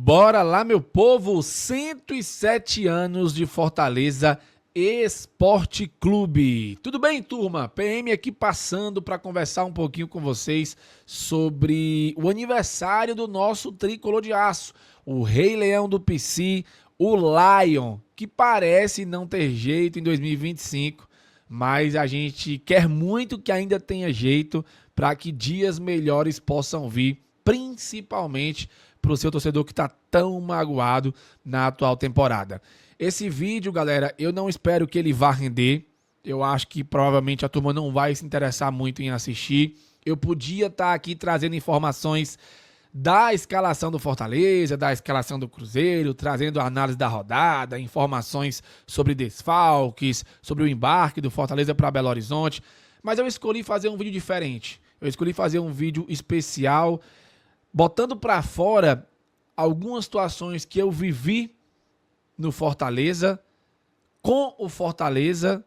Bora lá, meu povo! 107 anos de Fortaleza Esporte Clube. Tudo bem, turma? PM aqui passando para conversar um pouquinho com vocês sobre o aniversário do nosso tricolor de aço, o Rei Leão do PC, o Lion, que parece não ter jeito em 2025, mas a gente quer muito que ainda tenha jeito para que dias melhores possam vir, principalmente para o seu torcedor que está tão magoado na atual temporada. Esse vídeo, galera, eu não espero que ele vá render. Eu acho que provavelmente a turma não vai se interessar muito em assistir. Eu podia estar aqui trazendo informações da escalação do Fortaleza, da escalação do Cruzeiro, trazendo a análise da rodada, informações sobre desfalques, sobre o embarque do Fortaleza para Belo Horizonte. Mas eu escolhi fazer um vídeo diferente. Eu escolhi fazer um vídeo especial, botando para fora algumas situações que eu vivi no Fortaleza, com o Fortaleza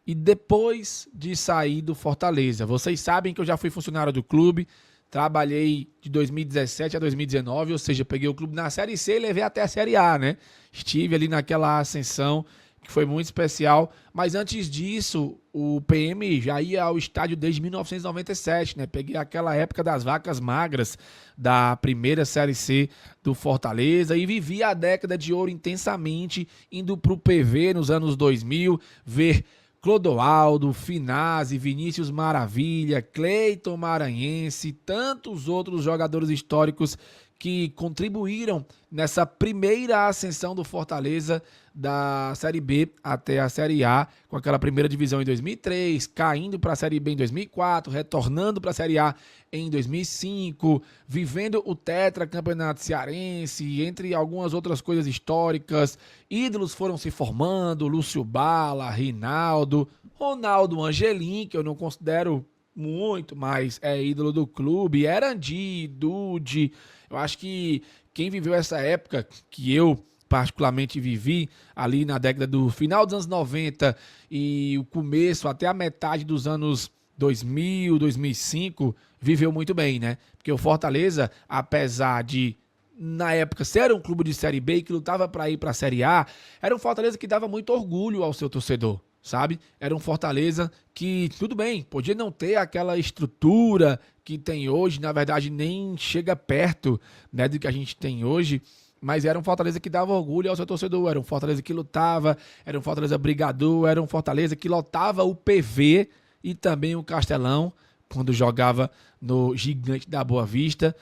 e depois de sair do Fortaleza. Vocês sabem que eu já fui funcionário do clube, trabalhei de 2017 a 2019, ou seja, peguei o clube na Série C e levei até a Série A, né? Estive ali naquela ascensão que foi muito especial, mas antes disso, o PM já ia ao estádio desde 1997, né? Peguei aquela época das vacas magras da primeira Série C do Fortaleza e vivi a década de ouro intensamente, indo para o PV nos anos 2000, ver Clodoaldo, Finazzi, Vinícius Maravilha, Cleiton Maranhense, tantos outros jogadores históricos que contribuíram nessa primeira ascensão do Fortaleza da Série B até a Série A, com aquela primeira divisão em 2003, caindo para a Série B em 2004, retornando para a Série A em 2005, vivendo o tetracampeonato cearense, entre algumas outras coisas históricas. Ídolos foram se formando, Lúcio Bala, Rinaldo, Ronaldo Angelim, que eu não considero muito, mas é ídolo do clube, Erandi, Dude. Eu acho que quem viveu essa época, que eu particularmente vivi, ali na década do final dos anos 90 e o começo até a metade dos anos 2000, 2005, viveu muito bem, né? Porque o Fortaleza, apesar de, na época, ser um clube de Série B que lutava para ir para a Série A, era um Fortaleza que dava muito orgulho ao seu torcedor, sabe? Era um Fortaleza que, tudo bem, podia não ter aquela estrutura que tem hoje, na verdade nem chega perto, né, do que a gente tem hoje, mas era um Fortaleza que dava orgulho ao seu torcedor, era um Fortaleza que lutava, era um Fortaleza brigador, era um Fortaleza que lotava o PV e também o Castelão, quando jogava no Gigante da Boa Vista.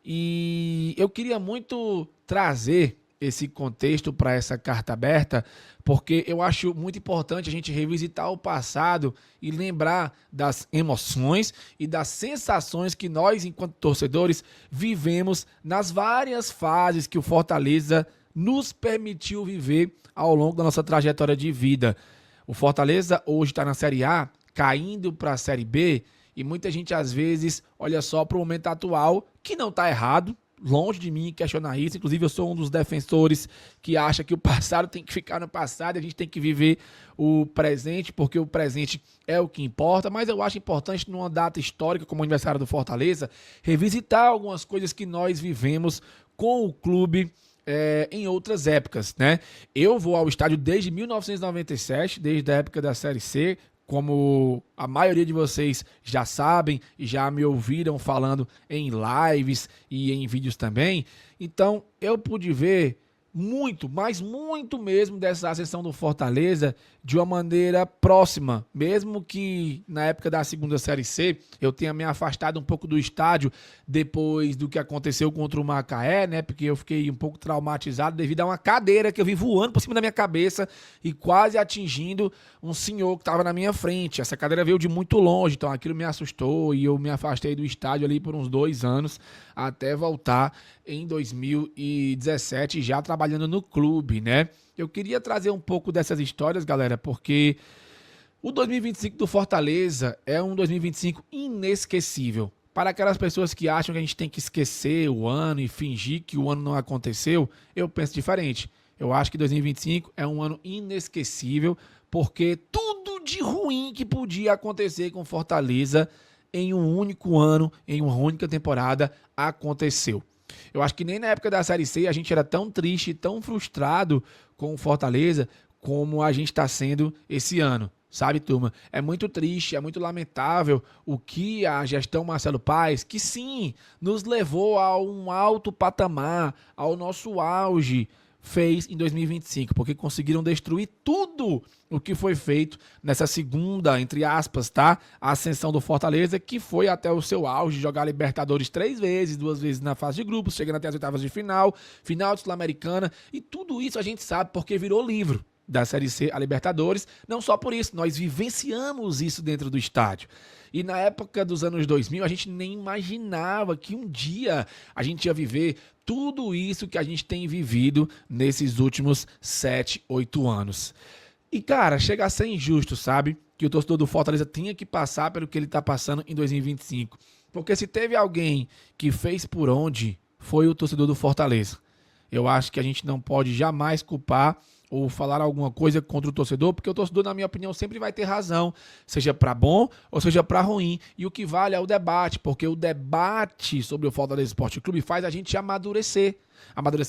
E eu queria muito trazer esse contexto para essa carta aberta, porque eu acho muito importante a gente revisitar o passado e lembrar das emoções e das sensações que nós, enquanto torcedores, vivemos nas várias fases que o Fortaleza nos permitiu viver ao longo da nossa trajetória de vida. O Fortaleza hoje está na Série A, caindo para a Série B, e muita gente às vezes olha só para o momento atual, que não está errado, longe de mim questionar isso. Inclusive eu sou um dos defensores que acha que o passado tem que ficar no passado, a gente tem que viver o presente, porque o presente é o que importa. Mas eu acho importante, numa data histórica como o aniversário do Fortaleza, revisitar algumas coisas que nós vivemos com o clube em outras épocas, né? Eu vou ao estádio desde 1997, desde a época da Série C, como a maioria de vocês já sabem e já me ouviram falando em lives e em vídeos também. Então eu pude ver muito, mas muito mesmo dessa ascensão do Fortaleza de uma maneira próxima, mesmo que na época da segunda Série C eu tenha me afastado um pouco do estádio depois do que aconteceu contra o Macaé, né? Porque eu fiquei um pouco traumatizado devido a uma cadeira que eu vi voando por cima da minha cabeça e quase atingindo um senhor que estava na minha frente. Essa cadeira veio de muito longe, então aquilo me assustou e eu me afastei do estádio ali por uns 2 anos até voltar em 2017 já trabalhando no clube, né? Eu queria trazer um pouco dessas histórias, galera, porque o 2025 do Fortaleza é um 2025 inesquecível. Para aquelas pessoas que acham que a gente tem que esquecer o ano e fingir que o ano não aconteceu, eu penso diferente. Eu acho que 2025 é um ano inesquecível, porque tudo de ruim que podia acontecer com Fortaleza em um único ano, em uma única temporada, aconteceu. Eu acho que nem na época da Série C a gente era tão triste, tão frustrado com o Fortaleza como a gente está sendo esse ano. Sabe, turma? É muito triste, é muito lamentável o que a gestão Marcelo Paes, que sim, nos levou a um alto patamar, ao nosso auge, fez em 2025, porque conseguiram destruir tudo o que foi feito nessa segunda, entre aspas, tá? A ascensão do Fortaleza, que foi até o seu auge, jogar Libertadores 3 vezes, 2 vezes na fase de grupos, chegando até as oitavas de final, final de Sul-Americana, e tudo isso a gente sabe porque virou livro da Série C a Libertadores. Não só por isso, nós vivenciamos isso dentro do estádio. E na época dos anos 2000, a gente nem imaginava que um dia a gente ia viver tudo isso que a gente tem vivido nesses últimos 7, 8 anos. E, cara, chega a ser injusto, sabe? Que o torcedor do Fortaleza tinha que passar pelo que ele tá passando em 2025. Porque se teve alguém que fez por onde, foi o torcedor do Fortaleza. Eu acho que a gente não pode jamais culpar ou falar alguma coisa contra o torcedor, porque o torcedor, na minha opinião, sempre vai ter razão, seja para bom ou seja para ruim. E o que vale é o debate, porque o debate sobre o Fortaleza Esporte Clube faz a gente amadurecer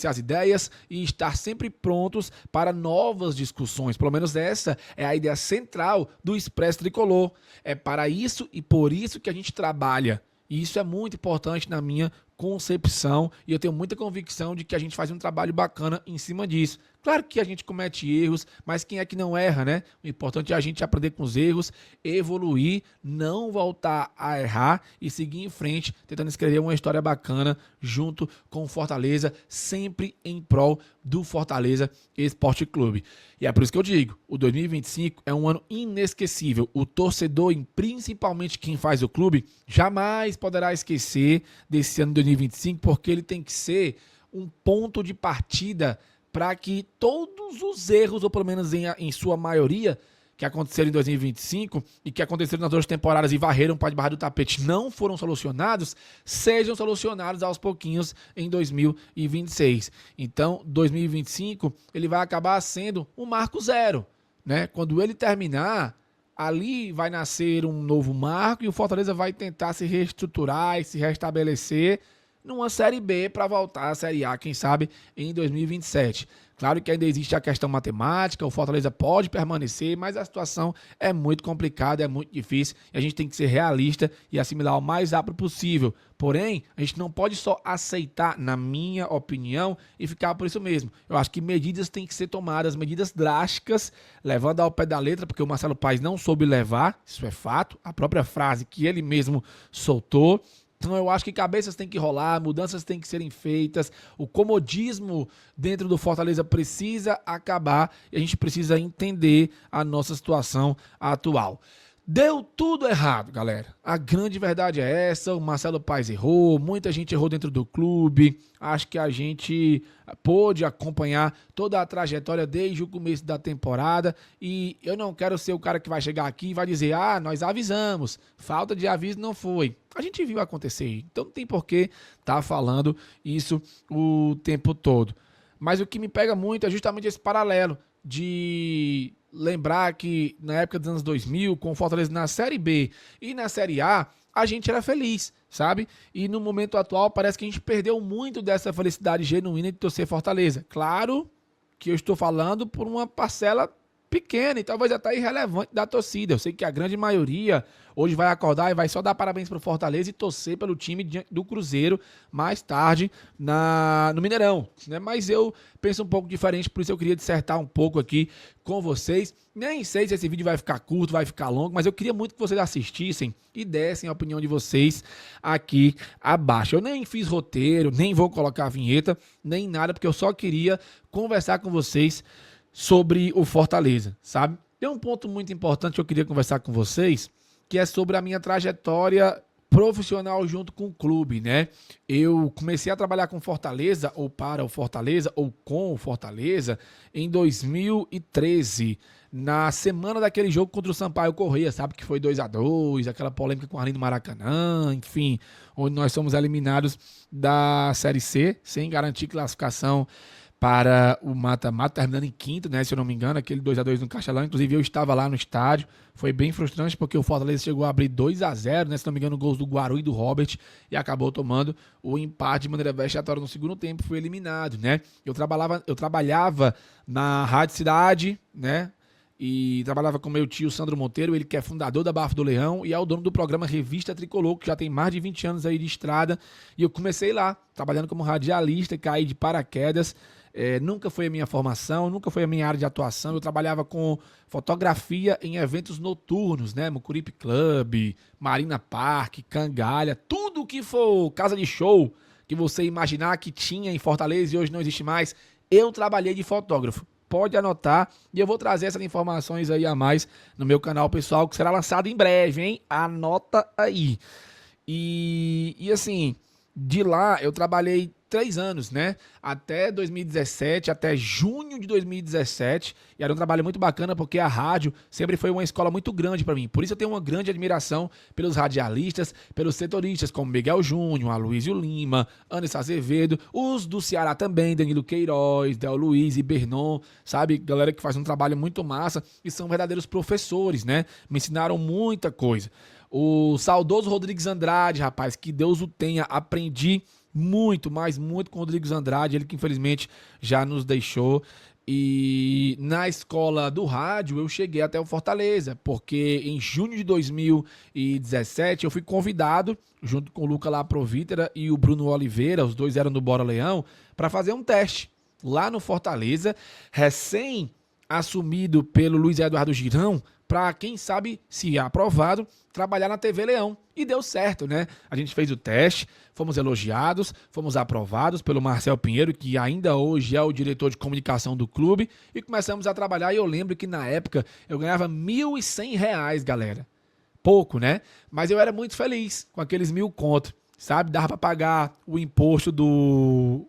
as ideias e estar sempre prontos para novas discussões. Pelo menos essa é a ideia central do Expresso Tricolor. É para isso e por isso que a gente trabalha. E isso é muito importante na minha concepção e eu tenho muita convicção de que a gente faz um trabalho bacana em cima disso. Claro que a gente comete erros, mas quem é que não erra, né? O importante é a gente aprender com os erros, evoluir, não voltar a errar e seguir em frente, tentando escrever uma história bacana junto com o Fortaleza, sempre em prol do Fortaleza Esporte Clube. E é por isso que eu digo, o 2025 é um ano inesquecível. O torcedor, e principalmente quem faz o clube, jamais poderá esquecer desse ano de 2025, porque ele tem que ser um ponto de partida para que todos os erros, ou pelo menos em sua maioria, que aconteceram em 2025 e que aconteceram nas outras temporadas e varreram para debaixo do tapete, não foram solucionados, sejam solucionados aos pouquinhos em 2026. Então, 2025, ele vai acabar sendo um marco zero, né? Quando ele terminar, ali vai nascer um novo marco e o Fortaleza vai tentar se reestruturar e se restabelecer numa Série B para voltar à Série A, quem sabe, em 2027. Claro que ainda existe a questão matemática, o Fortaleza pode permanecer, mas a situação é muito complicada, é muito difícil e a gente tem que ser realista e assimilar o mais rápido possível. Porém, a gente não pode só aceitar, na minha opinião, e ficar por isso mesmo. Eu acho que medidas têm que ser tomadas, medidas drásticas, levando ao pé da letra, porque o Marcelo Paes não soube levar, isso é fato, a própria frase que ele mesmo soltou. Então eu acho que cabeças têm que rolar, mudanças têm que serem feitas, o comodismo dentro do Fortaleza precisa acabar e a gente precisa entender a nossa situação atual. Deu tudo errado, galera. A grande verdade é essa, o Marcelo Paes errou, muita gente errou dentro do clube, acho que a gente pôde acompanhar toda a trajetória desde o começo da temporada e eu não quero ser o cara que vai chegar aqui e vai dizer, nós avisamos, falta de aviso não foi. A gente viu acontecer, então não tem por que estar falando isso o tempo todo. Mas o que me pega muito é justamente esse paralelo de lembrar que na época dos anos 2000, com o Fortaleza na Série B e na Série A, a gente era feliz, sabe? E no momento atual parece que a gente perdeu muito dessa felicidade genuína de torcer Fortaleza. Claro que eu estou falando por uma parcela pequena e talvez até irrelevante da torcida. Eu sei que a grande maioria hoje vai acordar e vai só dar parabéns para o Fortaleza e torcer pelo time do Cruzeiro mais tarde no Mineirão, né? Mas eu penso um pouco diferente, por isso eu queria dissertar um pouco aqui com vocês. Nem sei se esse vídeo vai ficar curto, vai ficar longo, mas eu queria muito que vocês assistissem e dessem a opinião de vocês aqui abaixo. Eu nem fiz roteiro, nem vou colocar a vinheta, nem nada, porque eu só queria conversar com vocês sobre o Fortaleza, sabe? Tem um ponto muito importante que eu queria conversar com vocês, que é sobre a minha trajetória profissional junto com o clube, né? Eu comecei a trabalhar com Fortaleza, ou para o Fortaleza, ou com o Fortaleza, em 2013, na semana daquele jogo contra o Sampaio Corrêa, sabe? Que foi 2-2, aquela polêmica com o Arlindo Maracanã, enfim, onde nós somos eliminados da Série C, sem garantir classificação para o mata-mata, terminando em quinto, né, se eu não me engano, aquele 2-2 no Castelão. Inclusive eu estava lá no estádio, foi bem frustrante porque o Fortaleza chegou a abrir 2-0, né, se não me engano, gols do Guaru e do Robert, e acabou tomando o empate de maneira vexatória no segundo tempo, foi eliminado, né. Eu trabalhava na Rádio Cidade, né, e trabalhava com meu tio Sandro Monteiro, ele que é fundador da Bafo do Leão e é o dono do programa Revista Tricolor, que já tem mais de 20 anos aí de estrada, e eu comecei lá, trabalhando como radialista, caí de paraquedas. Nunca foi a minha formação, nunca foi a minha área de atuação. Eu trabalhava com fotografia em eventos noturnos, né? Mucuripe Club, Marina Park, Cangalha, tudo que for casa de show que você imaginar que tinha em Fortaleza e hoje não existe mais, eu trabalhei de fotógrafo. Pode anotar e eu vou trazer essas informações aí a mais no meu canal pessoal, que será lançado em breve, hein? Anota aí. E assim, de lá eu trabalhei 3 anos, né? Até 2017, até junho de 2017. E era um trabalho muito bacana porque a rádio sempre foi uma escola muito grande para mim. Por isso eu tenho uma grande admiração pelos radialistas, pelos setoristas como Miguel Júnior, Aloysio Lima, Anderson Azevedo, os do Ceará também, Danilo Queiroz, Del Luiz e Bernon, sabe? Galera que faz um trabalho muito massa e são verdadeiros professores, né? Me ensinaram muita coisa. O saudoso Rodrigues Andrade, rapaz, que Deus o tenha, aprendi muito, mas muito com o Rodrigues Andrade, ele que infelizmente já nos deixou. E na escola do rádio eu cheguei até o Fortaleza, porque em junho de 2017 eu fui convidado, junto com o Luca Laprovítera e o Bruno Oliveira, os dois eram do Bora Leão, para fazer um teste lá no Fortaleza, recém assumido pelo Luiz Eduardo Girão, para, quem sabe, se aprovado, trabalhar na TV Leão. E deu certo, né? A gente fez o teste, fomos elogiados, fomos aprovados pelo Marcel Pinheiro, que ainda hoje é o diretor de comunicação do clube, e começamos a trabalhar. E eu lembro que na época eu ganhava R$ 1.100, galera. Pouco, né? Mas eu era muito feliz com aqueles 1.000 conto, sabe? Dava para pagar o imposto do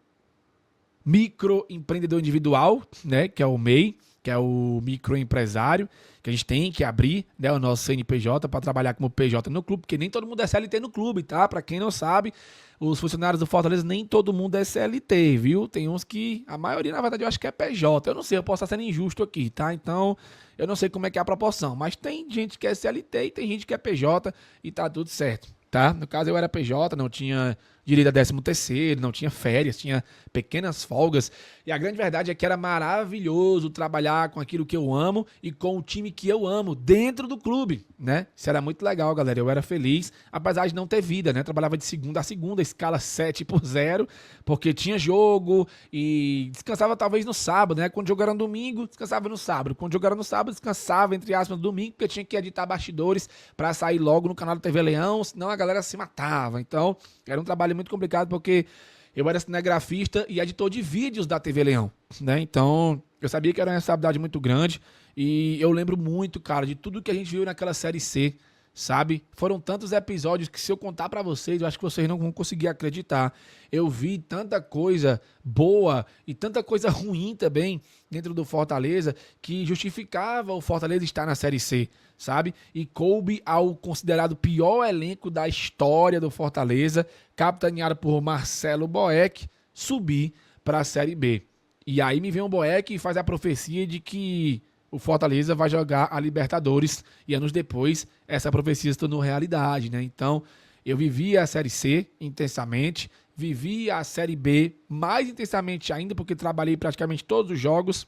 microempreendedor individual, né? Que é o MEI, que é o microempresário, que a gente tem que abrir, né, o nosso CNPJ para trabalhar como PJ no clube, porque nem todo mundo é CLT no clube, tá? Para quem não sabe, os funcionários do Fortaleza, nem todo mundo é CLT, viu? Tem uns que, a maioria, na verdade, eu acho que é PJ. Eu não sei, eu posso estar sendo injusto aqui, tá? Então, eu não sei como é que é a proporção, mas tem gente que é CLT e tem gente que é PJ e tá tudo certo, tá? No caso, eu era PJ, não tinha direito a 13º, não tinha férias, tinha pequenas folgas. E a grande verdade é que era maravilhoso trabalhar com aquilo que eu amo e com o time que eu amo dentro do clube, né? Isso era muito legal, galera. Eu era feliz, apesar de não ter vida, né? Trabalhava de segunda a segunda, escala 7x0, porque tinha jogo e descansava talvez no sábado, né? Quando o jogo era no domingo, descansava no sábado. Quando o jogo era no sábado, descansava, entre aspas, no domingo, porque tinha que editar bastidores para sair logo no canal da TV Leão, senão a galera se matava. Então, era um trabalho muito complicado porque eu era cinegrafista e editor de vídeos da TV Leão, né? Então, eu sabia que era uma responsabilidade muito grande e eu lembro muito, cara, de tudo que a gente viu naquela Série C, sabe? Foram tantos episódios que se eu contar pra vocês, eu acho que vocês não vão conseguir acreditar. Eu vi tanta coisa boa e tanta coisa ruim também dentro do Fortaleza que justificava o Fortaleza estar na Série C, sabe? E coube ao considerado pior elenco da história do Fortaleza, capitaneado por Marcelo Boeck, subir para a Série B. E aí me vem o Boeck e faz a profecia de que o Fortaleza vai jogar a Libertadores e anos depois essa profecia se tornou realidade, né? Então eu vivi a Série C intensamente, vivi a Série B mais intensamente ainda porque trabalhei praticamente todos os jogos,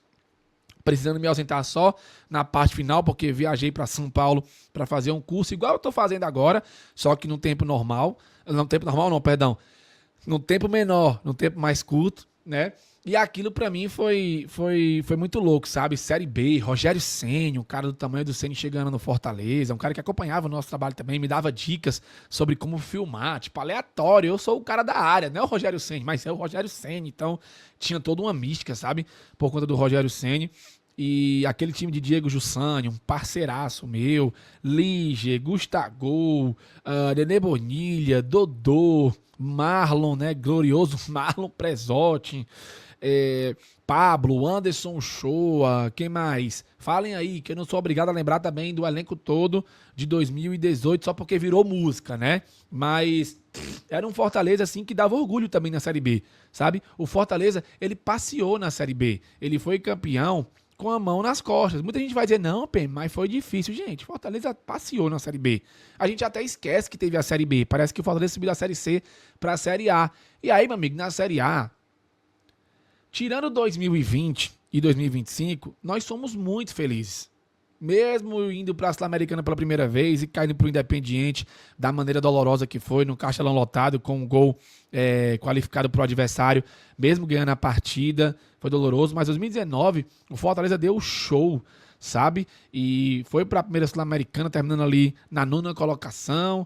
precisando me ausentar só na parte final, porque viajei para São Paulo para fazer um curso, igual eu estou fazendo agora, só que no tempo normal. No tempo normal não, perdão. No tempo menor, no tempo mais curto, né? E aquilo pra mim foi muito louco, sabe? Série B, Rogério Ceni, um cara do tamanho do Ceni chegando no Fortaleza, um cara que acompanhava o nosso trabalho também, me dava dicas sobre como filmar, tipo, aleatório. Eu sou o cara da área, não é o Rogério Ceni, mas é o Rogério Ceni, então tinha toda uma mística, sabe? Por conta do Rogério Ceni. E aquele time de Diego Jussani, um parceiraço meu, Lige, Gustavo, Nenê Bonilha, Dodô, Marlon, né, glorioso Marlon Prezotti, Pablo, Anderson Shoa, quem mais? Falem aí, que eu não sou obrigado a lembrar também do elenco todo de 2018, só porque virou música, né? Mas era um Fortaleza, assim, que dava orgulho também na Série B, sabe? O Fortaleza, ele passeou na Série B, ele foi campeão com a mão nas costas. Muita gente vai dizer, não, Pê, mas foi difícil. Gente, Fortaleza passeou na Série B. A gente até esquece que teve a Série B. Parece que o Fortaleza subiu da Série C pra Série A. E aí, meu amigo, na Série A, tirando 2020 e 2025, nós somos muito felizes. Mesmo indo para a Sul-Americana pela primeira vez e caindo para o Independiente da maneira dolorosa que foi, no Castelão lotado, com um gol qualificado para o adversário, mesmo ganhando a partida, foi doloroso. Mas 2019, o Fortaleza deu show, sabe? E foi para a primeira Sul-Americana, terminando ali na 9ª colocação.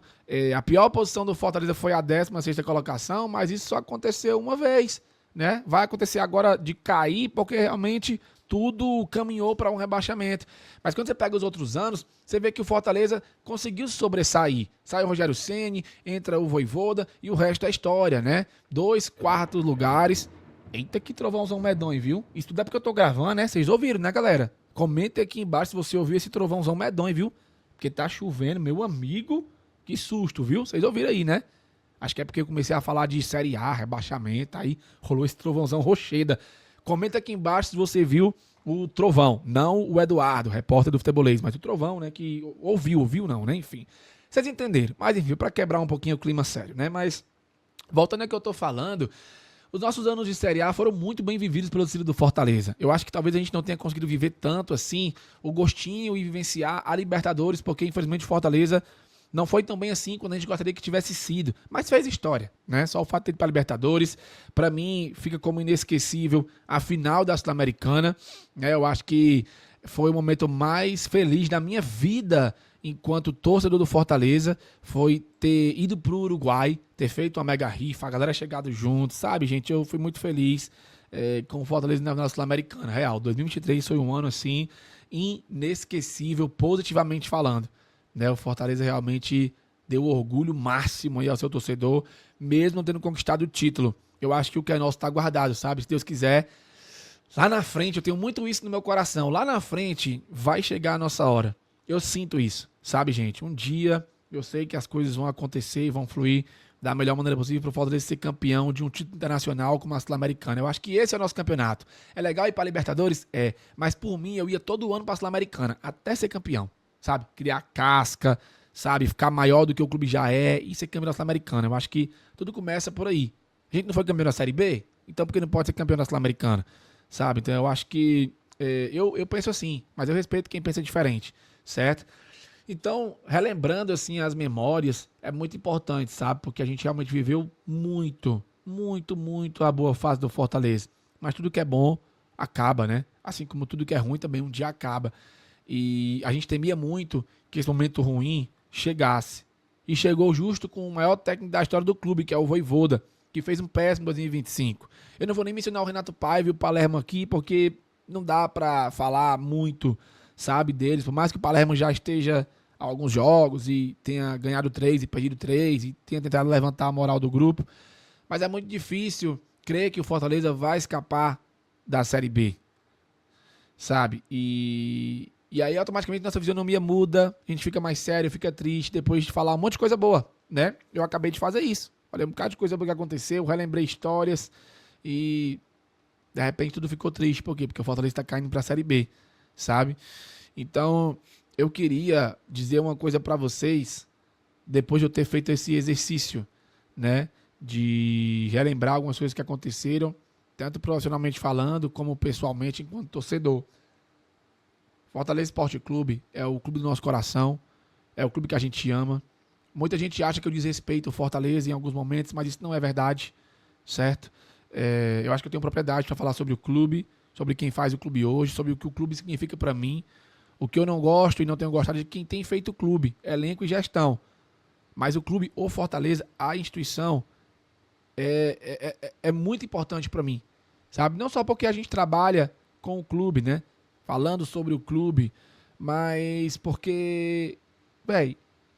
A pior posição do Fortaleza foi a 16ª colocação, mas isso só aconteceu uma vez, né? Vai acontecer agora de cair, porque realmente tudo caminhou para um rebaixamento. Mas quando você pega os outros anos, você vê que o Fortaleza conseguiu se sobressair. Sai o Rogério Ceni, entra o Vojvoda e o resto é história, né? 2 quartos lugares. Eita, que trovãozão medonho, viu? Isso tudo é porque eu tô gravando, né? Vocês ouviram, né, galera? Comenta aqui embaixo se você ouviu esse trovãozão medonho, viu? Porque tá chovendo, meu amigo. Que susto, viu? Vocês ouviram aí, né? Acho que é porque eu comecei a falar de Série A, rebaixamento, aí rolou esse trovãozão rocheda. Comenta aqui embaixo se você viu o trovão, não o Eduardo, repórter do Futebolês, mas o trovão, né, que ouviu não, né, enfim. Vocês entenderam, mas enfim, para quebrar um pouquinho o clima sério, né, mas voltando ao que eu tô falando, os nossos anos de Série A foram muito bem vividos pelo time do Fortaleza. Eu acho que talvez a gente não tenha conseguido viver tanto assim o gostinho e vivenciar a Libertadores, porque infelizmente o Fortaleza não foi tão bem assim quando a gente gostaria que tivesse sido, mas fez história, né? Só o fato de ir para a Libertadores, para mim, fica como inesquecível a final da Sul-Americana, né? Eu acho que foi o momento mais feliz da minha vida enquanto torcedor do Fortaleza, foi ter ido para o Uruguai, ter feito uma mega rifa, a galera chegado junto, sabe, gente? Eu fui muito feliz com o Fortaleza na Sul-Americana. Real, 2023 foi um ano, assim, inesquecível, positivamente falando. Né, o Fortaleza realmente deu orgulho máximo aí ao seu torcedor, mesmo não tendo conquistado o título. Eu acho que o que é nosso está guardado, sabe? Se Deus quiser, lá na frente, eu tenho muito isso no meu coração, lá na frente vai chegar a nossa hora. Eu sinto isso, sabe, gente? Um dia eu sei que as coisas vão acontecer e vão fluir da melhor maneira possível para o Fortaleza ser campeão de um título internacional como a Sul-Americana. Eu acho que esse é o nosso campeonato. É legal ir para a Libertadores? É, mas por mim eu ia todo ano para a Sul-Americana, até ser campeão. Sabe? Criar casca, sabe? Ficar maior do que o clube já é e ser campeão da Sul-Americana. Eu acho que tudo começa por aí. A gente não foi campeão da Série B? Então por que não pode ser campeão da Sul-Americana? Sabe? Então eu acho que... eu penso assim, mas eu respeito quem pensa diferente, certo? Então, relembrando assim as memórias, é muito importante, sabe? Porque a gente realmente viveu muito, muito, muito a boa fase do Fortaleza. Mas tudo que é bom, acaba, né? Assim como tudo que é ruim também um dia acaba. E a gente temia muito que esse momento ruim chegasse. E chegou justo com o maior técnico da história do clube, que é o Vojvoda, que fez um péssimo 2025. Eu não vou nem mencionar o Renato Paiva e o Palermo aqui, porque não dá pra falar muito, sabe, deles. Por mais que o Palermo já esteja há alguns jogos e tenha ganhado 3 e perdido 3 e tenha tentado levantar a moral do grupo. Mas é muito difícil crer que o Fortaleza vai escapar da Série B, sabe? E aí, automaticamente, nossa fisionomia muda, a gente fica mais sério, fica triste, depois de falar um monte de coisa boa, né? Eu acabei de fazer isso. Falei um bocado de coisa boa que aconteceu, relembrei histórias e, de repente, tudo ficou triste. Por quê? Porque o Fortaleza está caindo para a Série B, sabe? Então, eu queria dizer uma coisa para vocês, depois de eu ter feito esse exercício, né? De relembrar algumas coisas que aconteceram, tanto profissionalmente falando, como pessoalmente, enquanto torcedor. Fortaleza Esporte Clube é o clube do nosso coração, é o clube que a gente ama. Muita gente acha que eu desrespeito o Fortaleza em alguns momentos, mas isso não é verdade, certo? Eu acho que eu tenho propriedade para falar sobre o clube, sobre quem faz o clube hoje, sobre o que o clube significa para mim. O que eu não gosto e não tenho gostado de quem tem feito o clube, elenco e gestão. Mas o clube, o Fortaleza, a instituição, é muito importante para mim, sabe? Não só porque a gente trabalha com o clube, né? Falando sobre o clube, mas porque,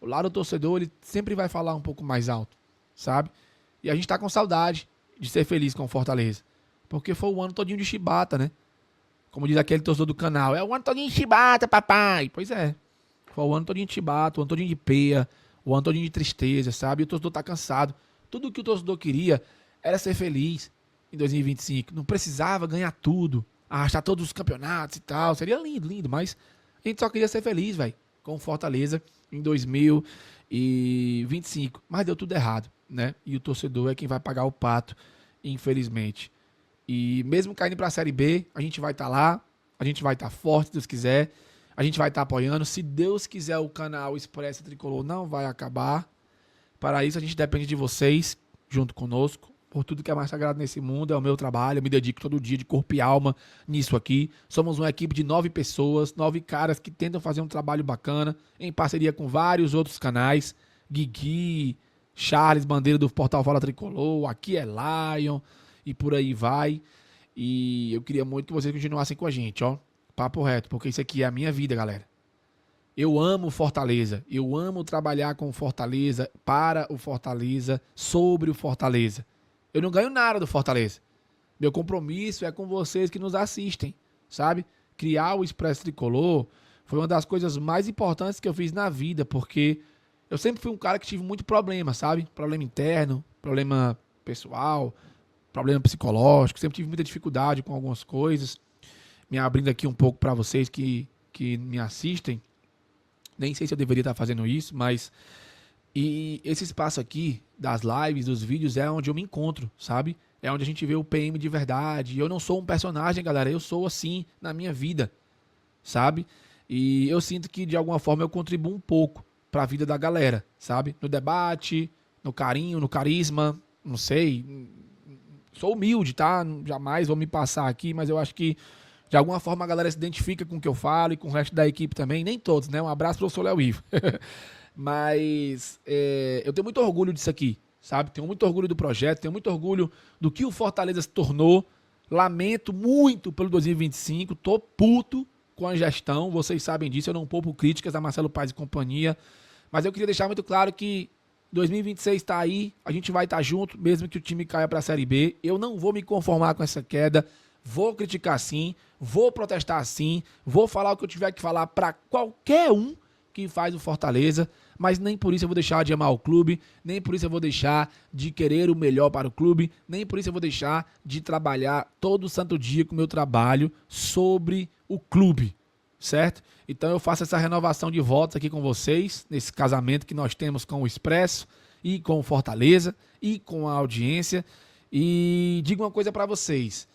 o lado do torcedor, ele sempre vai falar um pouco mais alto, sabe? E a gente tá com saudade de ser feliz com o Fortaleza. Porque foi o ano todinho de chibata, né? Como diz aquele torcedor do canal, é o ano todinho de chibata, papai. Pois é. Foi o ano todinho de chibata, o ano todinho de peia, o ano todinho de tristeza, sabe? E o torcedor tá cansado. Tudo que o torcedor queria era ser feliz em 2025. Não precisava ganhar tudo, arrastar todos os campeonatos e tal. Seria lindo, lindo, mas a gente só queria ser feliz, velho, com o Fortaleza em 2025. Mas deu tudo errado, né? E o torcedor é quem vai pagar o pato, infelizmente. E mesmo caindo para a Série B, a gente vai estar lá, a gente vai estar forte, se Deus quiser, a gente vai estar apoiando. Se Deus quiser, o canal Expresso Tricolor não vai acabar. Para isso, a gente depende de vocês, junto conosco, por tudo que é mais sagrado nesse mundo. É o meu trabalho, eu me dedico todo dia de corpo e alma nisso aqui. Somos uma equipe de 9 pessoas, 9 caras que tentam fazer um trabalho bacana, em parceria com vários outros canais. Guigui, Charles, Bandeira do Portal Fala Tricolor, aqui é Lion, e por aí vai. E eu queria muito que vocês continuassem com a gente, ó. Papo reto, porque isso aqui é a minha vida, galera. Eu amo Fortaleza. Eu amo trabalhar com o Fortaleza, para o Fortaleza, sobre o Fortaleza. Eu não ganho nada do Fortaleza. Meu compromisso é com vocês que nos assistem, sabe? Criar o Expresso Tricolor foi uma das coisas mais importantes que eu fiz na vida, porque eu sempre fui um cara que tive muito problema, sabe? Problema interno, problema pessoal, problema psicológico, sempre tive muita dificuldade com algumas coisas. Me abrindo aqui um pouco para vocês que me assistem. Nem sei se eu deveria estar fazendo isso, mas... E esse espaço aqui, das lives, dos vídeos, é onde eu me encontro, sabe? É onde a gente vê o PM de verdade. Eu não sou um personagem, galera. Eu sou assim na minha vida, sabe? E eu sinto que, de alguma forma, eu contribuo um pouco para a vida da galera, sabe? No debate, no carinho, no carisma, não sei... Sou humilde, tá? Jamais vou me passar aqui, mas eu acho que de alguma forma a galera se identifica com o que eu falo e com o resto da equipe também. Nem todos, né? Um abraço pro professor Léo Ivo. Mas eu tenho muito orgulho disso aqui, sabe? Tenho muito orgulho do projeto, tenho muito orgulho do que o Fortaleza se tornou. Lamento muito pelo 2025, tô puto com a gestão, vocês sabem disso, eu não poupo críticas a Marcelo Paes e companhia. Mas eu queria deixar muito claro que 2026 está aí, a gente vai estar junto, mesmo que o time caia para a Série B. Eu não vou me conformar com essa queda, vou criticar sim, vou protestar sim, vou falar o que eu tiver que falar para qualquer um que faz o Fortaleza, mas nem por isso eu vou deixar de amar o clube, nem por isso eu vou deixar de querer o melhor para o clube, nem por isso eu vou deixar de trabalhar todo santo dia com o meu trabalho sobre o clube, certo? Então eu faço essa renovação de votos aqui com vocês, nesse casamento que nós temos com o Expresso e com o Fortaleza e com a audiência. E digo uma coisa para vocês,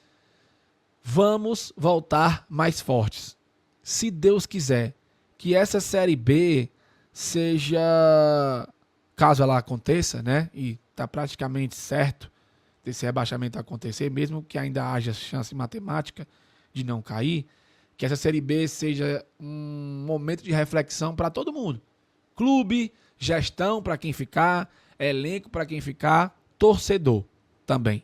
vamos voltar mais fortes. Se Deus quiser, que essa Série B seja, caso ela aconteça, né? E tá praticamente certo desse rebaixamento acontecer, mesmo que ainda haja chance matemática de não cair, que essa Série B seja um momento de reflexão para todo mundo. Clube, gestão para quem ficar, elenco para quem ficar, torcedor também,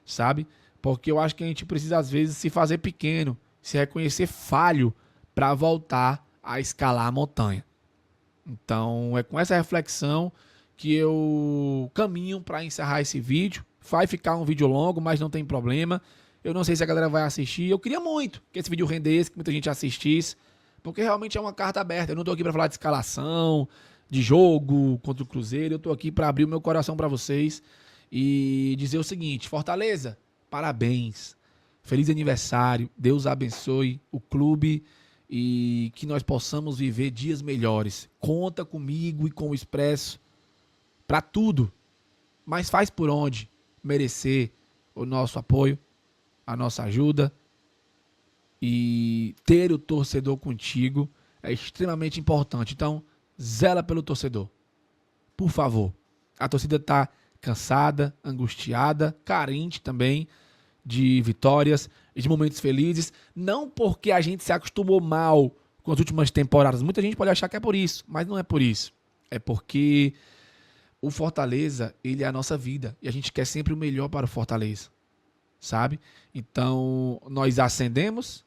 sabe? Porque eu acho que a gente precisa, às vezes, se fazer pequeno, se reconhecer falho para voltar a escalar a montanha. Então, é com essa reflexão que eu caminho para encerrar esse vídeo. Vai ficar um vídeo longo, mas não tem problema. Eu não sei se a galera vai assistir. Eu queria muito que esse vídeo rendesse, que muita gente assistisse, porque realmente é uma carta aberta. Eu não tô aqui para falar de escalação, de jogo contra o Cruzeiro. Eu tô aqui para abrir o meu coração para vocês e dizer o seguinte: Fortaleza, parabéns. Feliz aniversário. Deus abençoe o clube e que nós possamos viver dias melhores. Conta comigo e com o Expresso para tudo. Mas faz por onde merecer o nosso apoio, a nossa ajuda, e ter o torcedor contigo é extremamente importante. Então, zela pelo torcedor, por favor. A torcida está cansada, angustiada, carente também de vitórias, de momentos felizes, não porque a gente se acostumou mal com as últimas temporadas. Muita gente pode achar que é por isso, mas não é por isso. É porque o Fortaleza, ele é a nossa vida e a gente quer sempre o melhor para o Fortaleza, sabe? Então, nós ascendemos,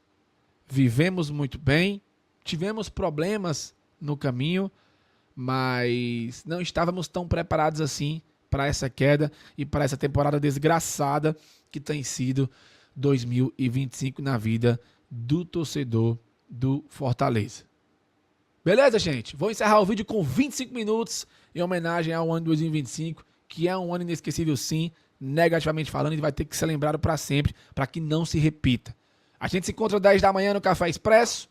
vivemos muito bem, tivemos problemas no caminho, mas não estávamos tão preparados assim para essa queda e para essa temporada desgraçada que tem sido 2025 na vida do torcedor do Fortaleza. Beleza, gente? Vou encerrar o vídeo com 25 minutos em homenagem ao ano de 2025, que é um ano inesquecível sim, negativamente falando, e vai ter que ser lembrado para sempre, para que não se repita. A gente se encontra às 10 da manhã no Café Expresso.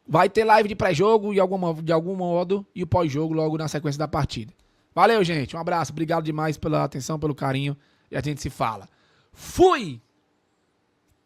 Vai ter live de pré-jogo de algum modo e o pós-jogo logo na sequência da partida. Valeu, gente. Um abraço. Obrigado demais pela atenção, pelo carinho. E a gente se fala. Fui!